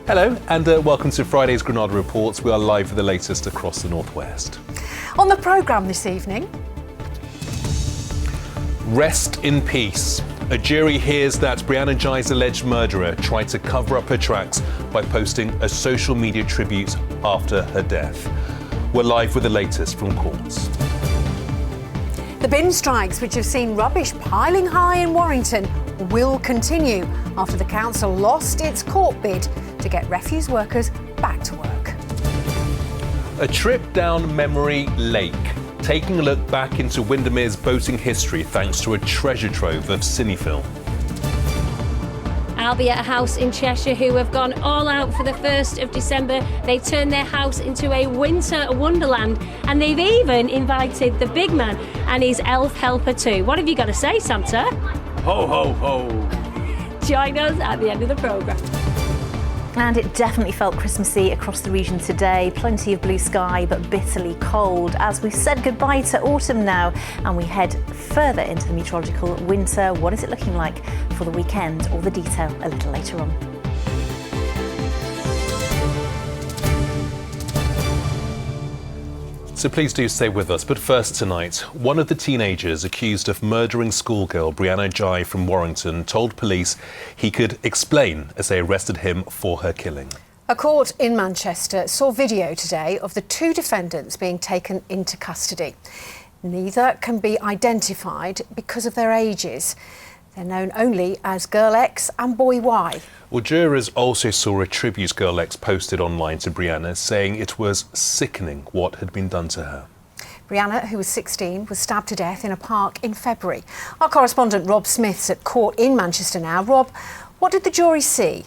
Hello and welcome to Friday's Granada Reports. We are live with the latest across the northwest. On the programme this evening. Rest in peace. A jury hears that Brianna Ghey's alleged murderer tried to cover up her tracks by posting a social media tribute after her death. We're live with the latest from courts. The bin strikes, which have seen rubbish piling high in Warrington, will continue after the council lost its court bid to get refuse workers back to work. A trip down memory lake, taking a look back into Windermere's boating history thanks to a treasure trove of cinefilm. I'll be at a house in Cheshire who have gone all out for the 1st of December. They turned their house into a winter wonderland, and they've even invited the big man and his elf helper too. What have you got to say, Santa? Ho, ho, ho. Join us at the end of the programme. And it definitely felt Christmassy across the region today. Plenty of blue sky, but bitterly cold as we've said goodbye to autumn now and we head further into the meteorological winter. What is it looking like for the weekend? All the detail a little later on. So please do stay with us. But first tonight, one of the teenagers accused of murdering schoolgirl Brianna Ghey from Warrington told police he could explain as they arrested him for her killing. A court in Manchester saw video today of the two defendants being taken into custody. Neither can be identified because of their ages. They're known only as Girl X and Boy Y. Well, jurors also saw a tribute Girl X posted online to Brianna, saying it was sickening what had been done to her. Brianna, who was 16, was stabbed to death in a park in February. Our correspondent Rob Smith's at court in Manchester now. Rob, what did the jury see?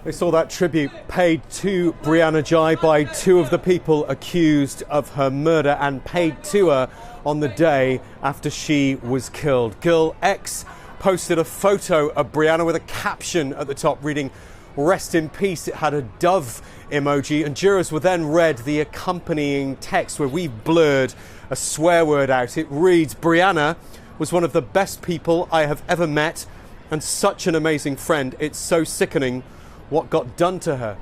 They saw that tribute paid to Brianna Ghey by two of the people accused of her murder and paid to her on the day after she was killed. Girl X posted a photo of Brianna with a caption at the top reading, "Rest in peace." It had a dove emoji, and jurors were then read the accompanying text where we've blurred a swear word out. It reads, "Brianna was one of the best people I have ever met and such an amazing friend. It's so sickening what got done to her."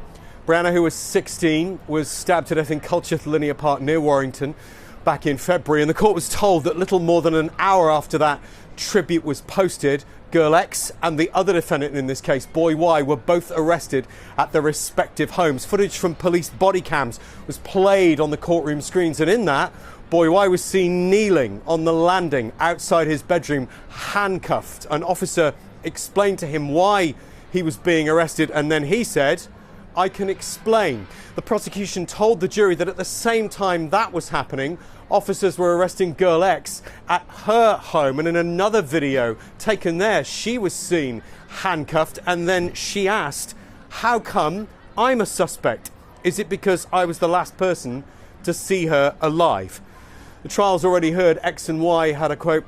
Brianna, who was 16, was stabbed to death in Culcheth Linear Park near Warrington back in February, and the court was told that little more than an hour after that tribute was posted, Girl X and the other defendant in this case, Boy Y, were both arrested at their respective homes. Footage from police body cams was played on the courtroom screens, and in that, Boy Y was seen kneeling on the landing outside his bedroom, handcuffed. An officer explained to him why he was being arrested, and then he said, "I can explain." The prosecution told the jury that at the same time that was happening, officers were arresting Girl X at her home, and in another video taken there, she was seen handcuffed, and then she asked, "How come I'm a suspect? Is it because I was the last person to see her alive?" The trial's already heard X and Y had a, quote,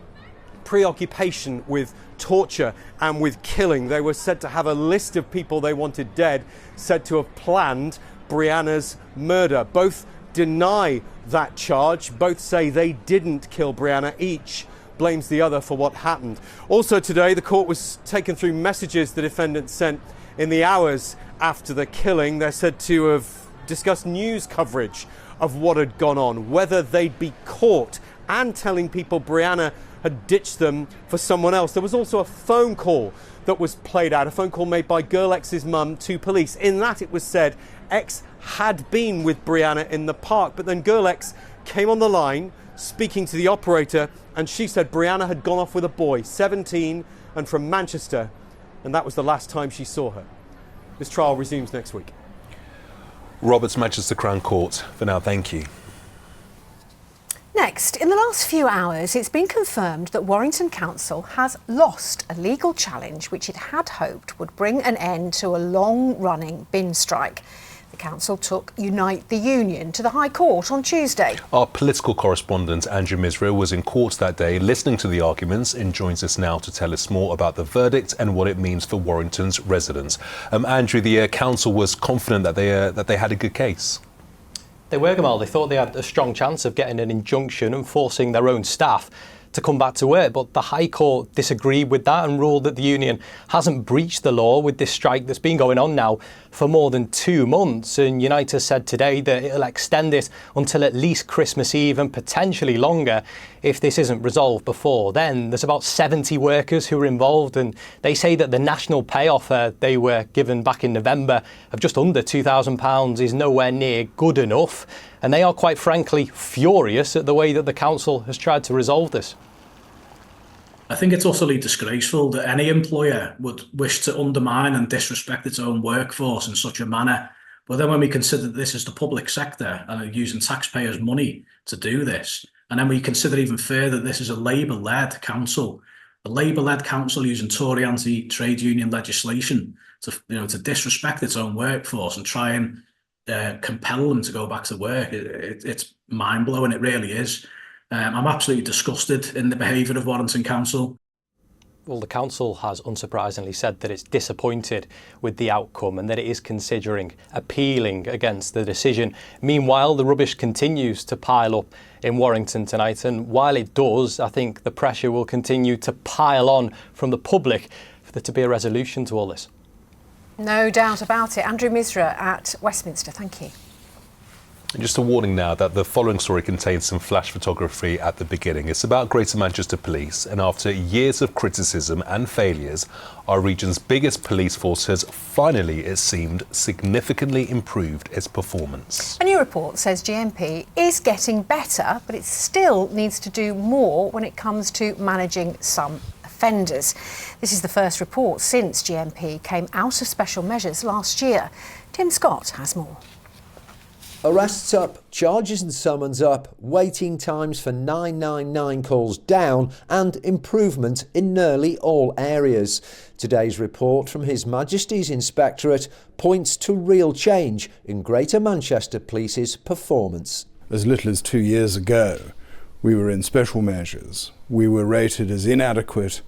preoccupation with torture and with killing. They were said to have a list of people they wanted dead, said to have planned Brianna's murder. Both deny that charge. Both say they didn't kill Brianna. Each blames the other for what happened. Also today, the court was taken through messages the defendants sent in the hours after the killing. They're said to have discussed news coverage of what had gone on, whether they'd be caught, and telling people Brianna had ditched them for someone else. There was also a phone call that was played out, a phone call made by Girl X's mum to police. In that it was said X had been with Brianna in the park, but then Girl X came on the line speaking to the operator, and she said Brianna had gone off with a boy, 17 and from Manchester, and that was the last time she saw her. This trial resumes next week. Robert's Manchester Crown Court. For now, thank you. Next, in the last few hours, it's been confirmed that Warrington Council has lost a legal challenge which it had hoped would bring an end to a long-running bin strike. The council took Unite the Union to the High Court on Tuesday. Our political correspondent Andrew Misra was in court that day listening to the arguments and joins us now to tell us more about the verdict and what it means for Warrington's residents. Andrew, the council was confident that they had a good case. They were, Gamal. They thought they had a strong chance of getting an injunction and forcing their own staff to come back to work. But the High Court disagreed with that and ruled that the union hasn't breached the law with this strike that's been going on now for more than 2 months. And Unite has said today that it'll extend it until at least Christmas Eve and potentially longer if this isn't resolved before then. There's about 70 workers who are involved, and they say that the national pay offer they were given back in November of just under £2,000 is nowhere near good enough. And they are quite frankly furious at the way that the council has tried to resolve this. I think it's utterly disgraceful that any employer would wish to undermine and disrespect its own workforce in such a manner. But then when we consider that this is the public sector and are using taxpayers' money to do this, and then we consider even further that this is a Labour-led council, using Tory anti-trade union legislation to disrespect its own workforce and try and compel them to go back to work. It's mind-blowing, it really is. I'm absolutely disgusted in the behaviour of Warrington Council. Well, the council has unsurprisingly said that it's disappointed with the outcome and that it is considering appealing against the decision. Meanwhile, the rubbish continues to pile up in Warrington tonight, and while it does, I think the pressure will continue to pile on from the public for there to be a resolution to all this. No doubt about it. Andrew Misra at Westminster, thank you. And just a warning now that the following story contains some flash photography at the beginning. It's about Greater Manchester Police, and after years of criticism and failures, our region's biggest police force has finally, it seemed, significantly improved its performance. A new report says GMP is getting better, but it still needs to do more when it comes to managing some offenders. This is the first report since GMP came out of special measures last year. Tim Scott has more. Arrests up, charges and summons up, waiting times for 999 calls down, and improvement in nearly all areas. Today's report from His Majesty's Inspectorate points to real change in Greater Manchester Police's performance. As little as 2 years ago, we were in special measures. We were rated as inadequate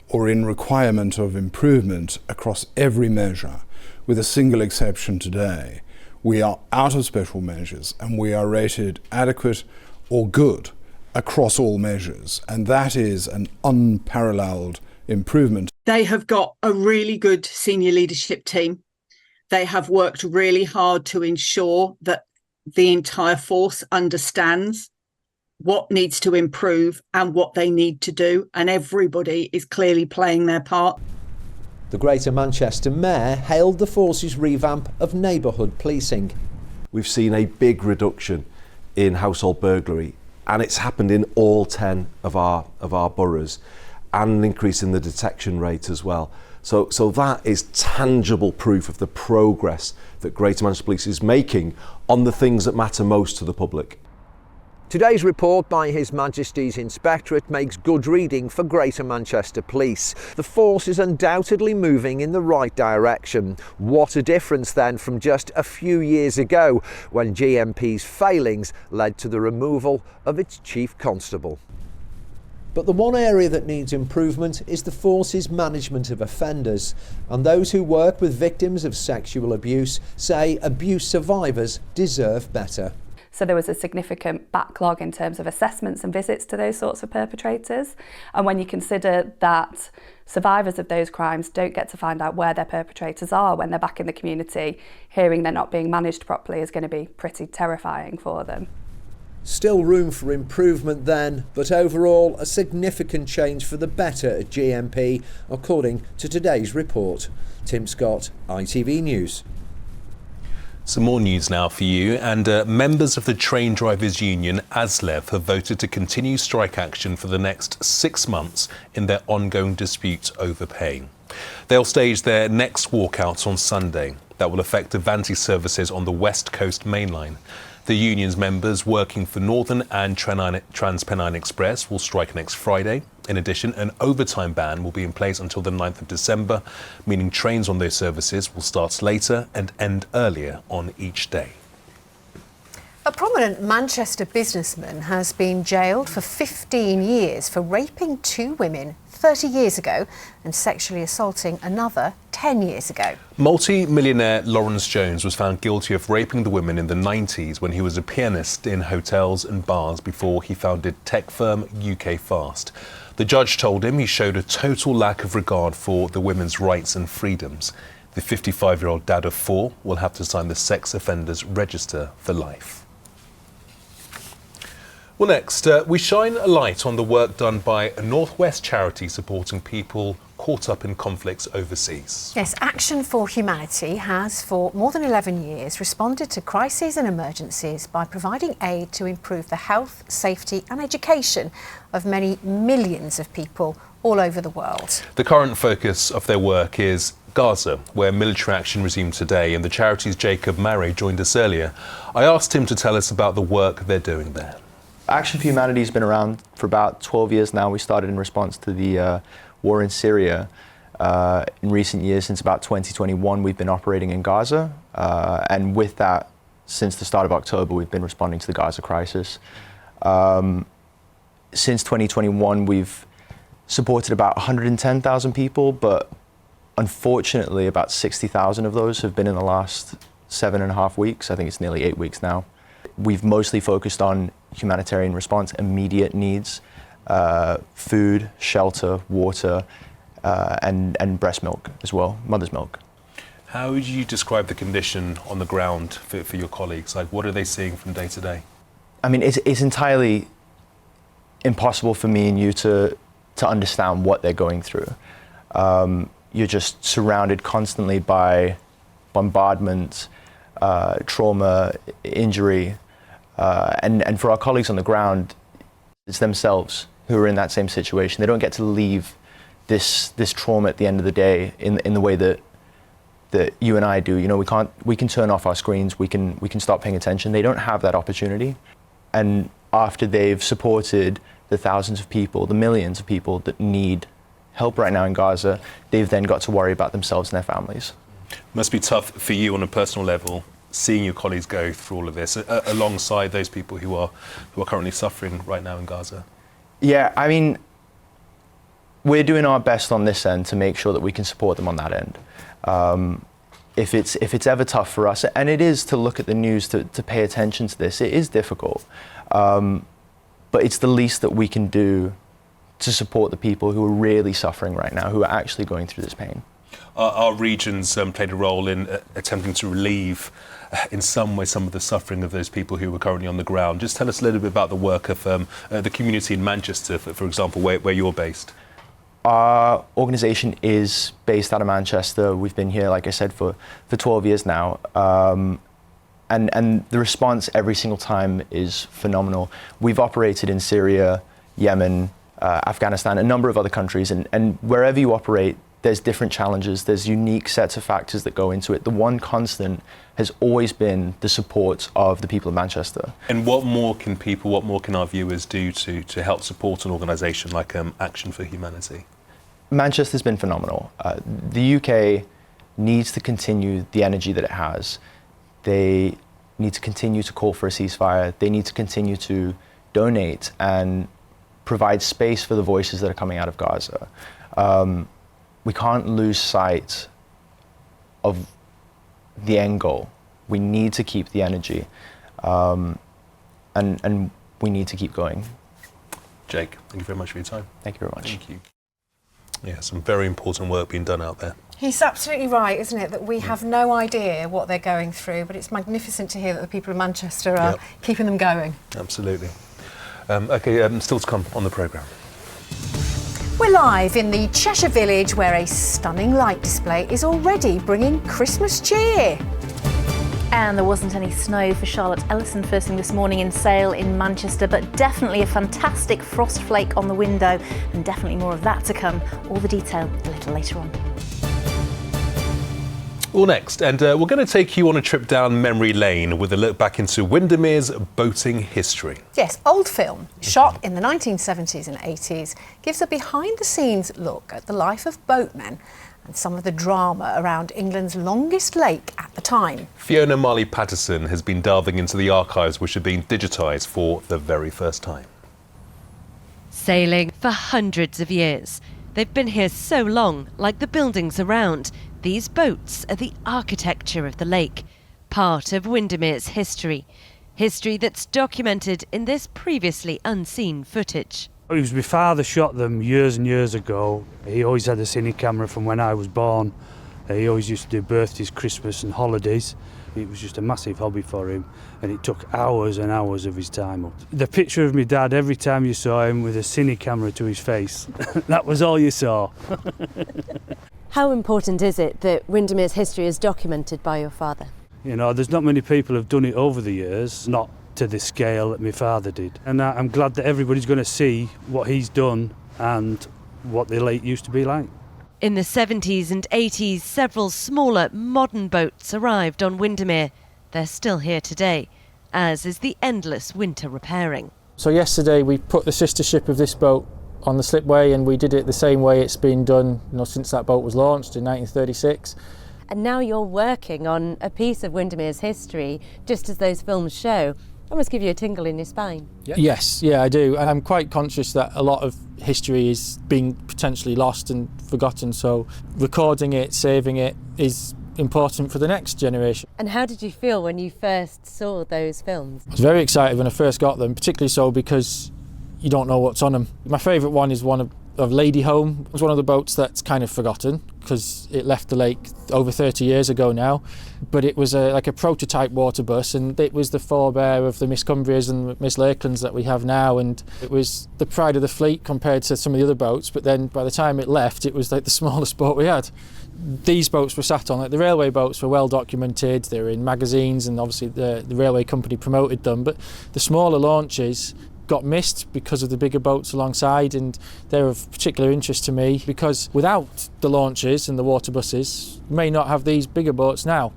or in requirement of improvement across every measure, with a single exception today. We are out of special measures and we are rated adequate or good across all measures, and that is an unparalleled improvement. They have got a really good senior leadership team. They have worked really hard to ensure that the entire force understands what needs to improve and what they need to do, and everybody is clearly playing their part. The Greater Manchester Mayor hailed the force's revamp of neighbourhood policing. We've seen a big reduction in household burglary, and it's happened in all 10 of our boroughs, and an increase in the detection rate as well. So that is tangible proof of the progress that Greater Manchester Police is making on the things that matter most to the public. Today's report by His Majesty's Inspectorate makes good reading for Greater Manchester Police. The force is undoubtedly moving in the right direction. What a difference then from just a few years ago, when GMP's failings led to the removal of its chief constable. But the one area that needs improvement is the force's management of offenders, and those who work with victims of sexual abuse say abuse survivors deserve better. So there was a significant backlog in terms of assessments and visits to those sorts of perpetrators. And when you consider that survivors of those crimes don't get to find out where their perpetrators are when they're back in the community, hearing they're not being managed properly is going to be pretty terrifying for them. Still room for improvement then, but overall a significant change for the better at GMP, according to today's report. Tim Scott, ITV News. Some more news now for you, and members of the Train Drivers Union, ASLEV, have voted to continue strike action for the next 6 months in their ongoing disputes over pay. They'll stage their next walkout on Sunday. That will affect Avanti services on the West Coast Main Line. The union's members working for Northern and TransPennine Express will strike next Friday. In addition, an overtime ban will be in place until the 9th of December, meaning trains on those services will start later and end earlier on each day. A prominent Manchester businessman has been jailed for 15 years for raping 2 women 30 years ago and sexually assaulting another 10 years ago. Multi-millionaire Lawrence Jones was found guilty of raping the women in the 90s when he was a pianist in hotels and bars before he founded tech firm UK Fast. The judge told him he showed a total lack of regard for the women's rights and freedoms. The 55-year-old dad of 4 will have to sign the sex offenders register for life. Well, next, we shine a light on the work done by a Northwest charity supporting people caught up in conflicts overseas. Yes, Action for Humanity has for more than 11 years responded to crises and emergencies by providing aid to improve the health, safety and education of many millions of people all over the world. The current focus of their work is Gaza, where military action resumed today, and the charity's Jacob Marray joined us earlier. I asked him to tell us about the work they're doing there. Action for Humanity has been around for about 12 years now. We started in response to the war in Syria. In recent years, since about 2021, we've been operating in Gaza. And with that, since the start of October, we've been responding to the Gaza crisis. Since 2021, we've supported about 110,000 people, but unfortunately, about 60,000 of those have been in the last 7.5 weeks. I think it's nearly 8 weeks now. We've mostly focused on humanitarian response, immediate needs, food, shelter, water, and breast milk as well, mother's milk. How would you describe the condition on the ground for your colleagues? Like, what are they seeing from day to day? I mean, it's entirely impossible for me and you to understand what they're going through. You're just surrounded constantly by bombardment, trauma, injury, and for our colleagues on the ground, it's themselves who are in that same situation. They don't get to leave this trauma at the end of the day in the way that you and I do. You know, we can turn off our screens, we can stop paying attention. They don't have that opportunity. And after they've supported the thousands of people, the millions of people that need help right now in Gaza, they've then got to worry about themselves and their families. Must be tough for you on a personal level, seeing your colleagues go through all of this alongside those people who are currently suffering right now in Gaza. Yeah, I mean, we're doing our best on this end to make sure that we can support them on that end. If it's ever tough for us, and it is to look at the news, to pay attention to this, it is difficult. But it's the least that we can do to support the people who are really suffering right now, who are actually going through this pain. Our regions played a role in attempting to relieve, in some way, some of the suffering of those people who were currently on the ground. Just tell us a little bit about the work of the community in Manchester, for example, where you're based. Our organisation is based out of Manchester. We've been here, like I said, for 12 years now. And the response every single time is phenomenal. We've operated in Syria, Yemen, Afghanistan, a number of other countries, and wherever you operate, there's different challenges, there's unique sets of factors that go into it. The one constant has always been the support of the people of Manchester. And what more can our viewers do to help support an organisation like Action for Humanity? Manchester's been phenomenal. The UK needs to continue the energy that it has. They need to continue to call for a ceasefire. They need to continue to donate and provide space for the voices that are coming out of Gaza. We can't lose sight of the end goal. We need to keep the energy, and we need to keep going. Jake, thank you very much for your time. Thank you very much. Thank you. Yeah, some very important work being done out there. He's absolutely right, isn't it, that we have no idea what they're going through, but it's magnificent to hear that the people of Manchester are keeping them going. Absolutely. Still to come on the programme. We're live in the Cheshire village where a stunning light display is already bringing Christmas cheer. And there wasn't any snow for Charlotte Ellison first thing this morning in Sale in Manchester, but definitely a fantastic frost flake on the window, and definitely more of that to come. All the detail a little later on. Well, next, and we're going to take you on a trip down memory lane with a look back into Windermere's boating history. Yes, old film, shot in the 1970s and 80s, gives a behind-the-scenes look at the life of boatmen and some of the drama around England's longest lake at the time. Fiona Marley-Patterson has been delving into the archives which have been digitised for the very first time. Sailing for hundreds of years, They've been here so long, like the buildings around. These boats are the architecture of the lake, part of Windermere's history. History that's documented in this previously unseen footage. It was my father shot them years and years ago. He always had a cine camera from when I was born. He always used to do birthdays, Christmas and holidays. It was just a massive hobby for him, and it took hours and hours of his time up. The picture of my dad, every time you saw him with a cine camera to his face, that was all you saw. How important is it that Windermere's history is documented by your father? You know, there's not many people who've done it over the years, not to the scale that my father did. And I'm glad that everybody's going to see what he's done and what the lake used to be like. In the 70s and 80s, several smaller modern boats arrived on Windermere. They're still here today, as is the endless winter repairing. So yesterday we put the sister ship of this boat on the slipway, and we did it the same way it's been done, since that boat was launched in 1936. And now you're working on a piece of Windermere's history, just as those films show. That must give you a tingle in your spine. Yes, I do. And I'm quite conscious that a lot of history is being potentially lost and forgotten. So recording it, saving it is important for the next generation. And how did you feel when you first saw those films? I was very excited when I first got them, particularly so because you don't know what's on them. My favourite one is one of Lady Home. It was one of the boats that's kind of forgotten because it left the lake over 30 years ago now, but it was like a prototype water bus, and it was the forebear of the Miss Cumbrias and Miss Lakelands that we have now, and it was the pride of the fleet compared to some of the other boats. But then by the time it left, it was like the smallest boat we had. These boats were sat on, like the railway boats were well documented, they were in magazines, and obviously the railway company promoted them, but the smaller launches got missed because of the bigger boats alongside, and they're of particular interest to me because without the launches and the water buses, we may not have these bigger boats now.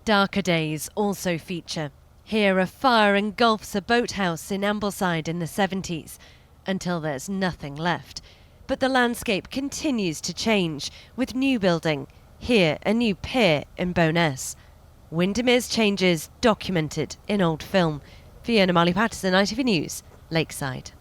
Darker days also feature. Here a fire engulfs a boathouse in Ambleside in the 70s, until there's nothing left. But the landscape continues to change, with new building. Here a new pier in Bowness. Windermere's changes documented in old film. Fiona Marley-Patterson, ITV News, Lakeside.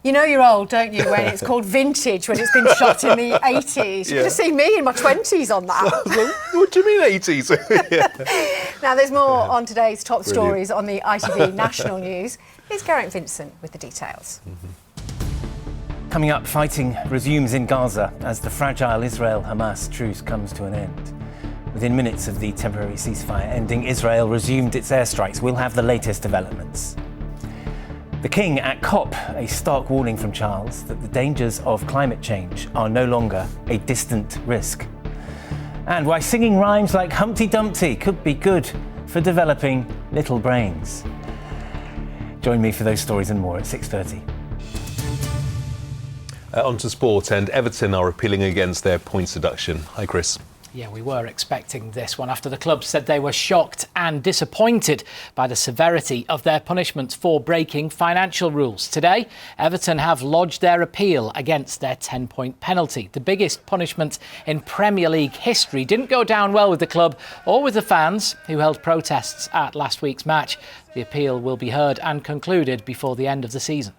You know you're old, don't you, when it's called vintage, when it's been shot in the 80s. You could have seen me in my 20s on that. What do you mean 80s? Now, there's more on today's top stories on the ITV National News. Here's Garrett Vincent with the details. Coming up, fighting resumes in Gaza as the fragile Israel-Hamas truce comes to an end. Within minutes of the temporary ceasefire ending, Israel resumed its airstrikes. We'll have the latest developments. The King at COP, a stark warning from Charles that the dangers of climate change are no longer a distant risk. And why singing rhymes like Humpty Dumpty could be good for developing little brains. Join me for those stories and more at 6:30. On to sport, and Everton are appealing against their points deduction. Hi, Chris. Yeah, we were expecting this one after the club said they were shocked and disappointed by the severity of their punishments for breaking financial rules. Today, Everton have lodged their appeal against their 10-point penalty. The biggest punishment in Premier League history. Didn't go down well with the club or with the fans who held protests at last week's match. The appeal will be heard and concluded before the end of the season.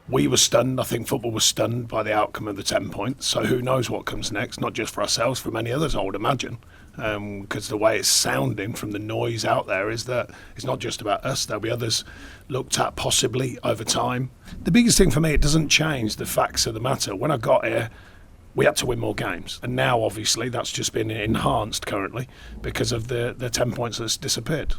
We were stunned. I think football was stunned by the outcome of the 10 points. So who knows what comes next, not just for ourselves, for many others, I would imagine. Because the way it's sounding from the noise out there is that it's not just about us. There'll be others looked at possibly over time. The biggest thing for me, it doesn't change the facts of the matter. When I got here, we had to win more games. And now, obviously, that's just been enhanced currently because of the 10 points that's disappeared.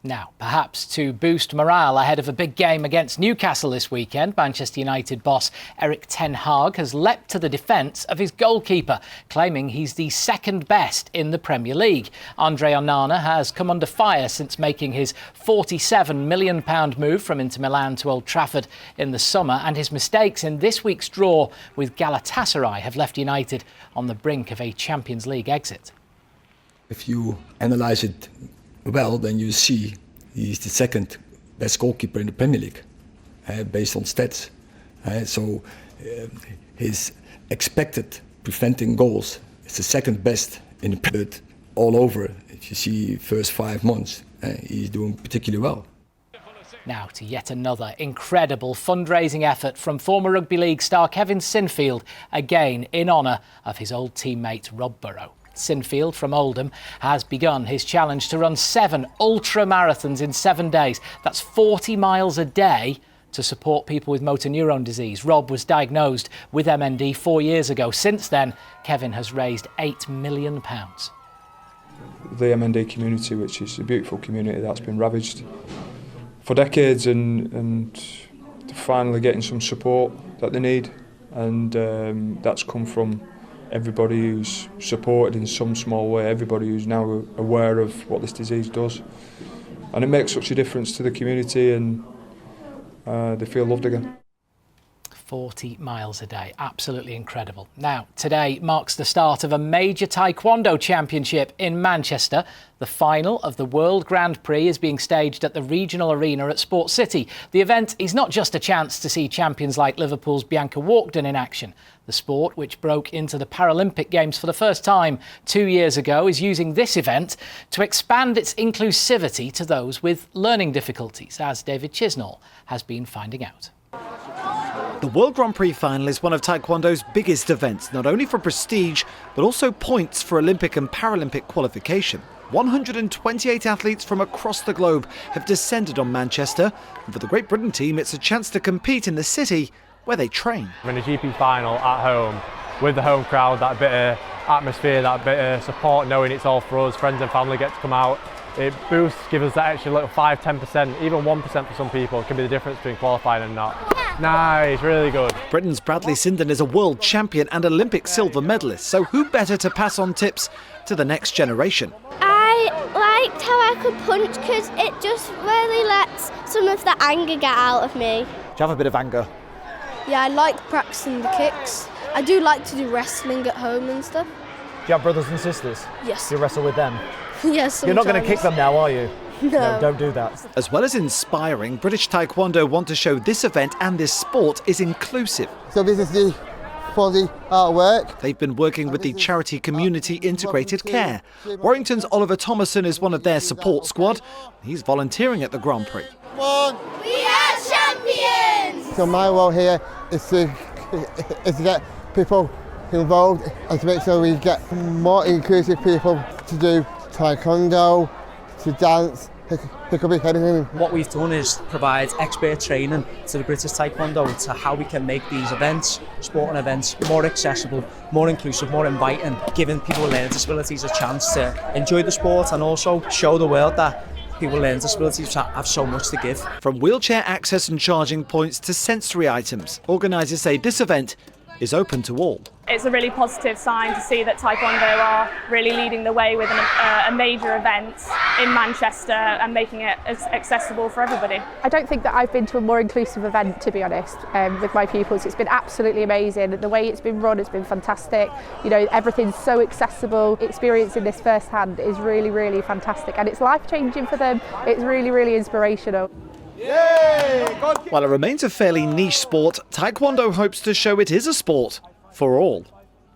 Now, perhaps to boost morale ahead of a big game against Newcastle this weekend, Manchester United boss Erik ten Hag has leapt to the defence of his goalkeeper, claiming he's the second best in the Premier League. Andre Onana has come under fire since making his £47 million move from Inter Milan to Old Trafford in the summer, and his mistakes in this week's draw with Galatasaray have left United on the brink of a Champions League exit. If you analyse it well, then you see he's the second best goalkeeper in the Premier League, based on stats. So his expected preventing goals is the second best in the period all over. If you see first 5 months, he's doing particularly well. Now to yet another incredible fundraising effort from former Rugby League star Kevin Sinfield, again in honour of his old teammate Rob Burrow. Sinfield from Oldham has begun his challenge to run 7 ultra marathons in 7 days. That's 40 miles a day to support people with motor neurone disease. Rob was diagnosed with MND 4 years ago. Since then, Kevin has raised £8 million. The MND community, which is a beautiful community that's been ravaged for decades, and finally getting some support that they need, and that's come from everybody who's supported in some small way, everybody who's now aware of what this disease does, and it makes such a difference to the community, and they feel loved again. 40 miles a day, absolutely incredible. Now, today marks the start of a major Taekwondo championship in Manchester. The final of the World Grand Prix is being staged at the regional arena at Sport City. The event is not just a chance to see champions like Liverpool's Bianca Walkden in action. The sport, which broke into the Paralympic Games for the first time 2 years ago, is using this event to expand its inclusivity to those with learning difficulties, as David Chisnall has been finding out. The World Grand Prix final is one of Taekwondo's biggest events, not only for prestige, but also points for Olympic and Paralympic qualification. 128 athletes from across the globe have descended on Manchester, and for the Great Britain team, it's a chance to compete in the city where they train. In a GP final at home, with the home crowd, that bit of atmosphere, that bit of support, knowing it's all for us, friends and family get to come out. It boosts, gives us that extra little 5-10%, even 1% for some people. It can be the difference between qualifying and not. Nice, really good. Britain's Bradley Sinden is a world champion and Olympic silver medalist, so who better to pass on tips to the next generation? I liked how I could punch because it just really lets some of the anger get out of me. Do you have a bit of anger? Yeah, I like practicing the kicks. I do like to do wrestling at home and stuff. Do you have brothers and sisters? Yes. Do you wrestle with them? Yes, sometimes. You're not going to kick them now, are you? No. Don't do that. As well as inspiring, British Taekwondo want to show this event and this sport is inclusive. So this is for the artwork. They've been working with the charity Community Integrated Care. Warrington's Oliver Thomason is one of their support squad. He's volunteering at the Grand Prix. We are champions! So my role here is to get people involved and to make sure we get more inclusive people to do Taekwondo, to dance. It could be anything. What we've done is provide expert training to the British Taekwondo to how we can make these events, sporting events, more accessible, more inclusive, more inviting, giving people with learning disabilities a chance to enjoy the sport and also show the world that people with learning disabilities have so much to give. From wheelchair access and charging points to sensory items, organisers say this event is open to all. It's a really positive sign to see that Taekwondo are really leading the way with a major event in Manchester and making it as accessible for everybody. I don't think that I've been to a more inclusive event, to be honest, with my pupils. It's been absolutely amazing. The way it's been run has been fantastic. You know, everything's so accessible. Experiencing this firsthand is really, really fantastic, and it's life-changing for them. It's really, really inspirational. While it remains a fairly niche sport, Taekwondo hopes to show it is a sport for all.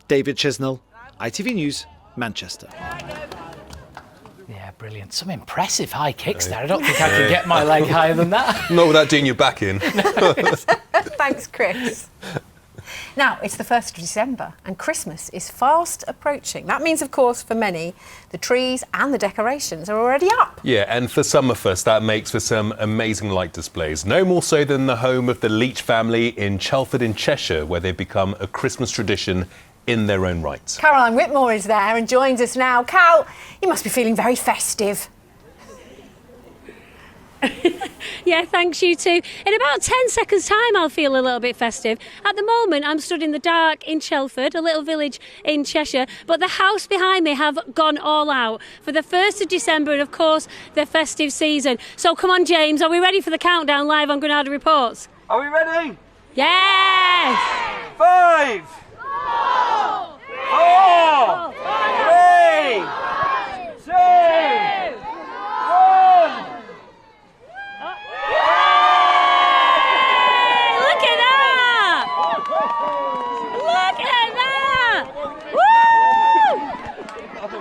David Chisnall, ITV News, Manchester. Yeah, brilliant. Some impressive high kicks there. I don't think I could get my leg higher than that. Not without doing your back in. Thanks, Chris. Now, it's the 1st of December and Christmas is fast approaching. That means, of course, for many, the trees and the decorations are already up. Yeah, and for some of us, that makes for some amazing light displays. No more so than the home of the Leach family in Chelford in Cheshire, where they've become a Christmas tradition in their own right. Caroline Whitmore is there and joins us now. Cal, you must be feeling very festive. Yeah, thanks, you too. In about 10 seconds' time, I'll feel a little bit festive. At the moment, I'm stood in the dark in Chelford, a little village in Cheshire, but the house behind me have gone all out for the 1st of December and, of course, the festive season. So come on, James, are we ready for the countdown live on Granada Reports? Are we ready? Yes! 5, 4, 3, 2, 1. Look at that! Look at that! Woo!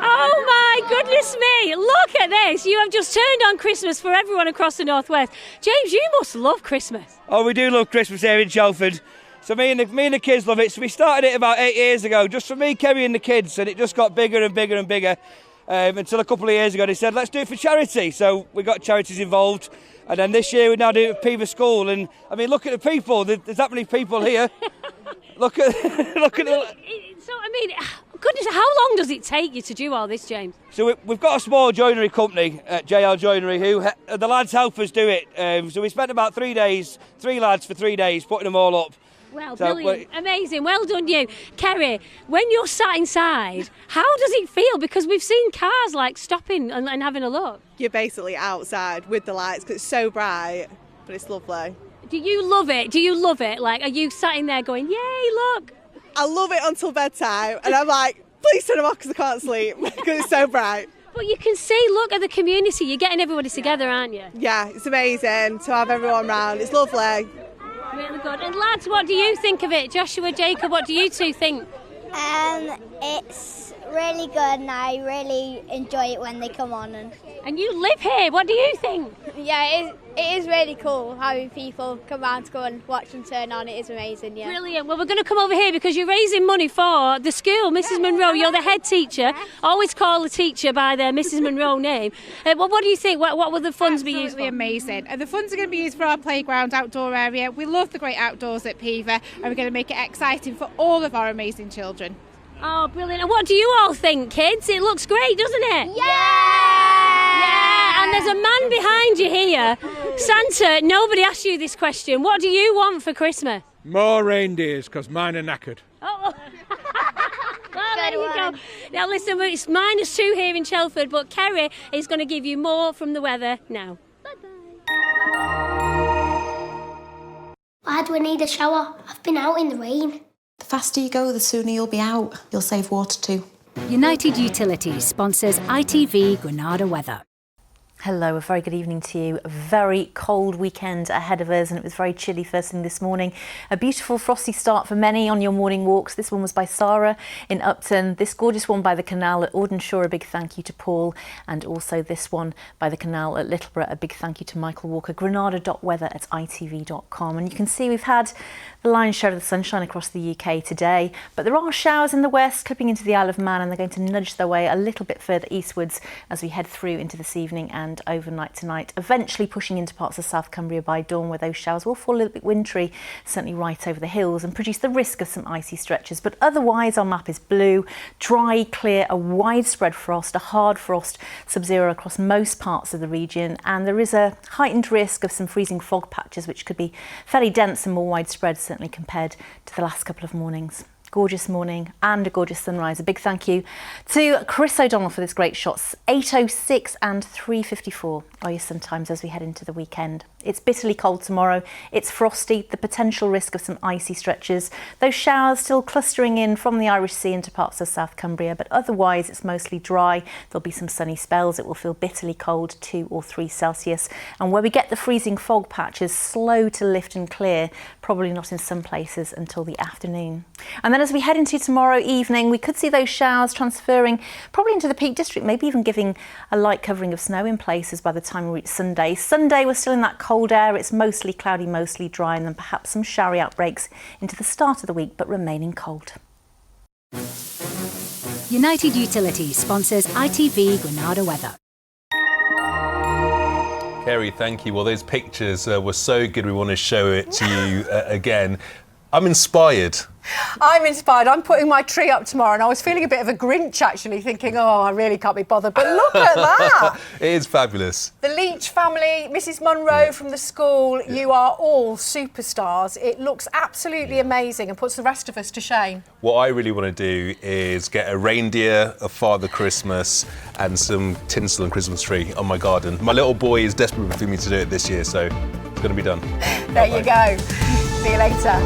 Oh my goodness Goodness me, look at this. You have just turned on Christmas for everyone across the Northwest. James, you must love Christmas. Oh, we do love Christmas here in Shelford. So me and the kids love it. So we started it about 8 years ago, just for me, Kerry and the kids, and it just got bigger and bigger and bigger until a couple of years ago they said, let's do it for charity. So we got charities involved. And then this year we now do it at Peever School, and I mean, look at the people. There's that many people here. look at the. So I mean, goodness, how long does it take you to do all this, James? So we've got a small joinery company at JL Joinery who the lads help us do it. So we spent about 3 days, 3 lads for 3 days putting them all up. Well, brilliant, amazing, well done you. Kerry, when you're sat inside, how does it feel? Because we've seen cars like stopping and having a look. You're basically outside with the lights because it's so bright, but it's lovely. Do you love it? Do you love it? Like, are you sat in there going, yay, look? I love it until bedtime, and I'm like, please turn them off because I can't sleep because it's so bright. But you can see, look at the community, you're getting everybody together, aren't you? Yeah, it's amazing to have everyone round, it's lovely. Really good. And lads, what do you think of it? Joshua, Jacob, what do you two think? It's really good and I really enjoy it when they come on. And you live here, what do you think? Yeah, it is really cool having people come round to go and watch and turn on. It is amazing, yeah. Brilliant. Well, we're going to come over here because you're raising money for the school. Mrs Monroe, you're the head teacher. Always call the teacher by their Mrs Monroe name. What do you think? What will the funds be used for? Amazing. And the funds are going to be used for our playground outdoor area. We love the great outdoors at Peever, and we're going to make it exciting for all of our amazing children. Oh, brilliant. And what do you all think, kids? It looks great, doesn't it? Yeah! And there's a man behind you here. Santa, nobody asked you this question. What do you want for Christmas? More reindeers, because mine are knackered. Oh, well, there you go. Now, listen, it's -2 here in Shelford, but Kerry is going to give you more from the weather now. Why do I need a shower? I've been out in the rain. The faster you go, the sooner you'll be out. You'll save water too. United Utilities sponsors ITV Granada weather. Hello, a very good evening to you. A very cold weekend ahead of us, and it was very chilly first thing this morning. A beautiful frosty start for many on your morning walks. This one was by Sarah in Upton. This gorgeous one by the canal at Audenshaw. A big thank you to Paul. And also this one by the canal at Littleborough. A big thank you to Michael Walker. Granada.weather@itv.com. And you can see we've had the lion's share of the sunshine across the UK today, but there are showers in the west clipping into the Isle of Man, and they're going to nudge their way a little bit further eastwards as we head through into this evening and overnight tonight, eventually pushing into parts of South Cumbria by dawn, where those showers will fall a little bit wintry, certainly right over the hills, and produce the risk of some icy stretches. But otherwise our map is blue, dry, clear, a widespread frost, a hard frost, sub-zero across most parts of the region, and there is a heightened risk of some freezing fog patches which could be fairly dense and more widespread, certainly compared to the last couple of mornings. Gorgeous morning and a gorgeous sunrise. A big thank you to Chris O'Donnell for this great shots. 8:06 and 3:54 are your sun times as we head into the weekend. It's bitterly cold tomorrow. It's frosty, the potential risk of some icy stretches. Those showers still clustering in from the Irish Sea into parts of South Cumbria, but otherwise it's mostly dry. There'll be some sunny spells. It will feel bitterly cold, 2 or 3 Celsius. And where we get the freezing fog patches, slow to lift and clear, probably not in some places until the afternoon. And then as we head into tomorrow evening, we could see those showers transferring probably into the Peak District, maybe even giving a light covering of snow in places by the time we reach Sunday. Sunday, we're still in that cold air. It's mostly cloudy, mostly dry, and then perhaps some showery outbreaks into the start of the week, but remaining cold. United Utilities sponsors ITV Granada weather. Kerry, thank you. Well, those pictures were so good. We want to show it to you again. I'm inspired. I'm inspired. I'm putting my tree up tomorrow, and I was feeling a bit of a Grinch, actually, thinking, oh, I really can't be bothered. But look at that. It is fabulous. The Leach family, Mrs Monroe from the school, you are all superstars. It looks absolutely amazing and puts the rest of us to shame. What I really want to do is get a reindeer, a Father Christmas, and some tinsel and Christmas tree on my garden. My little boy is desperate for me to do it this year, so it's going to be done. There you go. See you later.